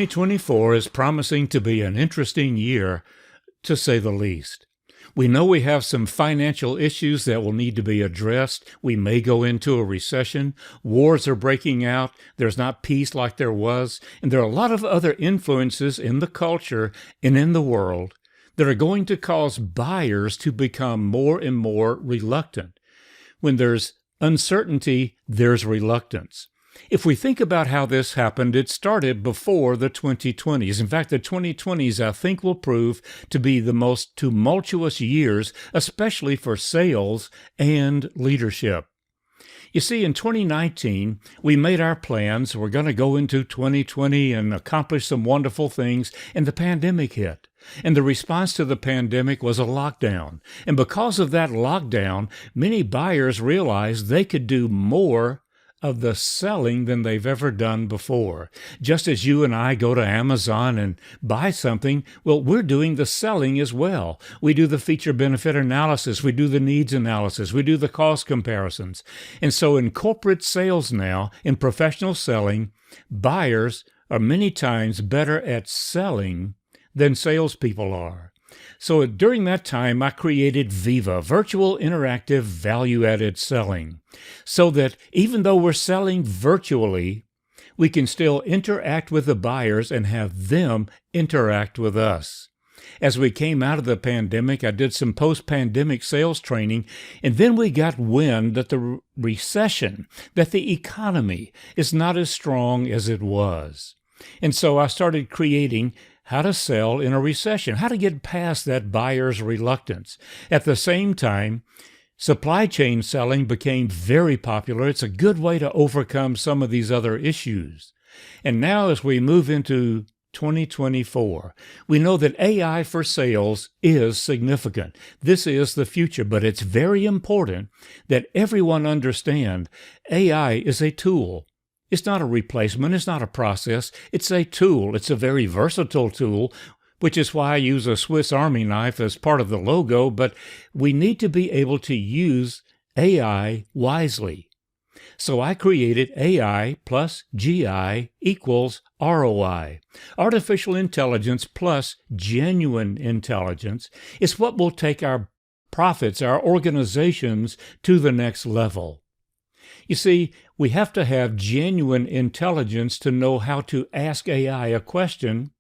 2024 is promising to be an interesting year, to say the least. We know we have some financial issues that will need to be addressed. We may go into a recession. Wars are breaking out. There's not peace like there was. And there are a lot of other influences in the culture and in the world that are going to cause buyers to become more and more reluctant. When there's uncertainty, there's reluctance. If we think about how this happened, it started before the 2020s. In fact, the 2020s, I think, will prove to be the most tumultuous years, especially for sales and leadership. You see, in 2019, we made our plans. We're going to go into 2020 and accomplish some wonderful things, and the pandemic hit. And the response to the pandemic was a lockdown. And because of that lockdown, many buyers realized they could do more of the selling than they've ever done before. Just as you and I go to Amazon and buy something, well, we're doing the selling as well. We do the feature benefit analysis. We do the needs analysis. We do the cost comparisons. And so in corporate sales now, in professional selling, buyers are many times better at selling than salespeople are. So during that time, I created Viva, Virtual Interactive Value-Added Selling, so that even though we're selling virtually, we can still interact with the buyers and have them interact with us. As we came out of the pandemic, I did some post-pandemic sales training, and then we got wind that the recession, that the economy is not as strong as it was. And so I started creating how to sell in a recession, how to get past that buyer's reluctance. At the same time, supply chain selling became very popular. It's a good way to overcome some of these other issues. And now as we move into 2024, we know that AI for sales is significant. This is the future, but it's very important that everyone understand AI is a tool. It's not a replacement. It's not a process. It's a tool. It's a very versatile tool, which is why I use a Swiss Army knife as part of the logo, but we need to be able to use AI wisely. So I created AI plus GI equals ROI. Artificial intelligence plus genuine intelligence is what will take our profits, our organizations, to the next level. You see, we have to have genuine intelligence to know how to ask AI a question,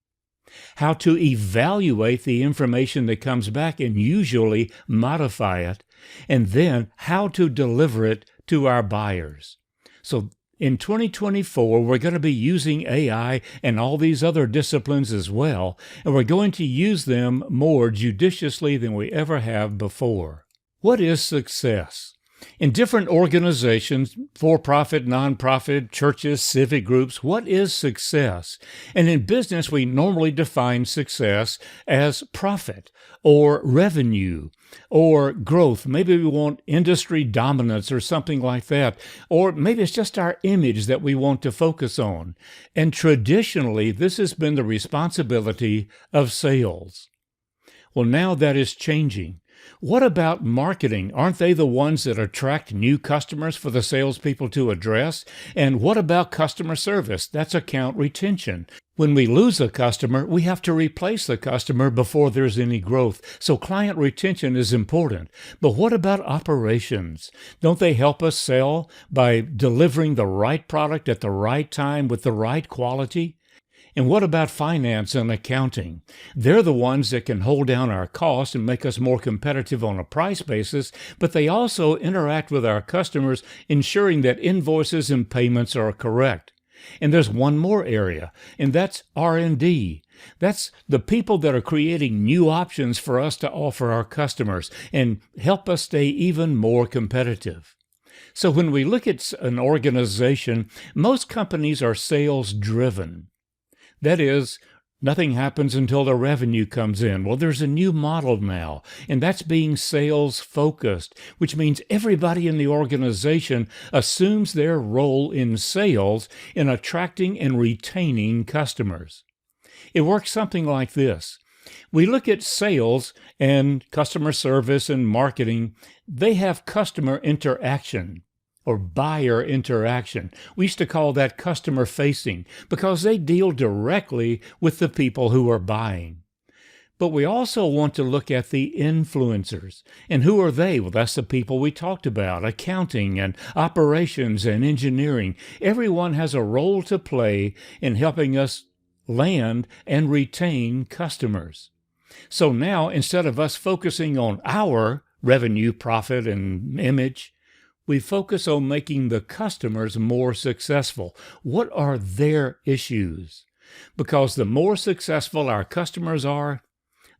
how to evaluate the information that comes back and usually modify it, and then how to deliver it to our buyers. So in 2024, we're going to be using AI and all these other disciplines as well, and we're going to use them more judiciously than we ever have before. What is success? In different organizations, for-profit, non-profit, churches, civic groups, what is success? And in business, we normally define success as profit or revenue or growth. Maybe we want industry dominance or something like that. Or maybe it's just our image that we want to focus on. And traditionally, this has been the responsibility of sales. Well, now that is changing. What about marketing? Aren't they the ones that attract new customers for the salespeople to address? And what about customer service? That's account retention. When we lose a customer, we have to replace the customer before there's any growth. So client retention is important. But what about operations? Don't they help us sell by delivering the right product at the right time with the right quality? And what about finance and accounting? They're the ones that can hold down our costs and make us more competitive on a price basis, but they also interact with our customers, ensuring that invoices and payments are correct. And there's one more area, and that's R&D. That's the people that are creating new options for us to offer our customers and help us stay even more competitive. So when we look at an organization, most companies are sales-driven. That is, nothing happens until the revenue comes in. Well, there's a new model now, and that's being sales-focused, which means everybody in the organization assumes their role in sales in attracting and retaining customers. It works something like this. We look at sales and customer service and marketing. They have customer interaction. or buyer interaction. We used to call that customer facing because they deal directly with the people who are buying. But we also want to look at the influencers. And who are they? Well, that's the people we talked about, accounting and operations and engineering. Everyone has a role to play in helping us land and retain customers. So now, instead of us focusing on our revenue, profit, and image, we focus on making the customers more successful. What are their issues? Because the more successful our customers are,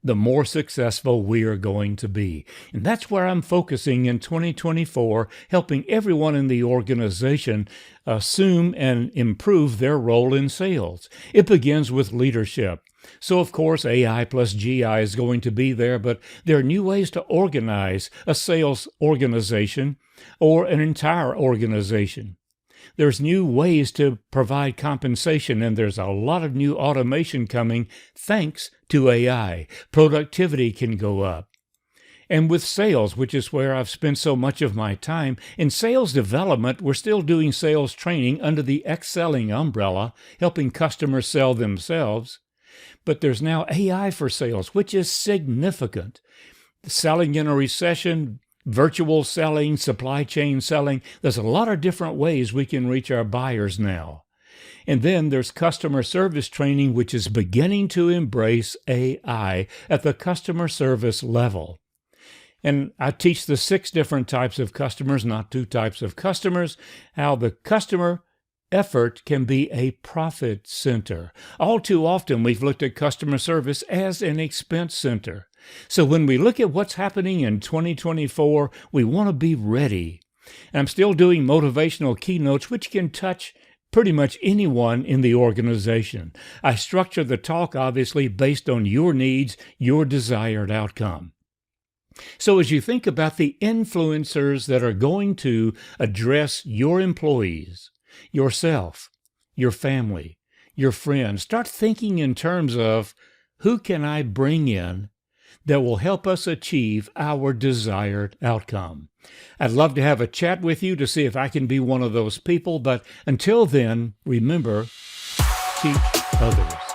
the more successful we are going to be. And that's where I'm focusing in 2024, helping everyone in the organization assume and improve their role in sales. It begins with leadership. So, of course, AI plus GI is going to be there, but there are new ways to organize a sales organization or an entire organization. There's new ways to provide compensation, and there's a lot of new automation coming thanks to AI. Productivity can go up. And with sales, which is where I've spent so much of my time, in sales development, we're still doing sales training under the excelling umbrella, helping customers sell themselves. But there's now AI for sales, which is significant. Selling in a recession, virtual selling, supply chain selling. There's a lot of different ways we can reach our buyers now. And then there's customer service training, which is beginning to embrace AI at the customer service level. And I teach the 6 different types of customers, not 2 types of customers, how the customer effort can be a profit center. All too often, we've looked at customer service as an expense center. So when we look at what's happening in 2024, we want to be ready. And I'm still doing motivational keynotes, which can touch pretty much anyone in the organization. I structure the talk, obviously, based on your needs, your desired outcome. So as you think about the influencers that are going to address your employees, yourself, your family, your friends, start thinking in terms of who can I bring in that will help us achieve our desired outcome. I'd love to have a chat with you to see if I can be one of those people, but until then, remember, teach others.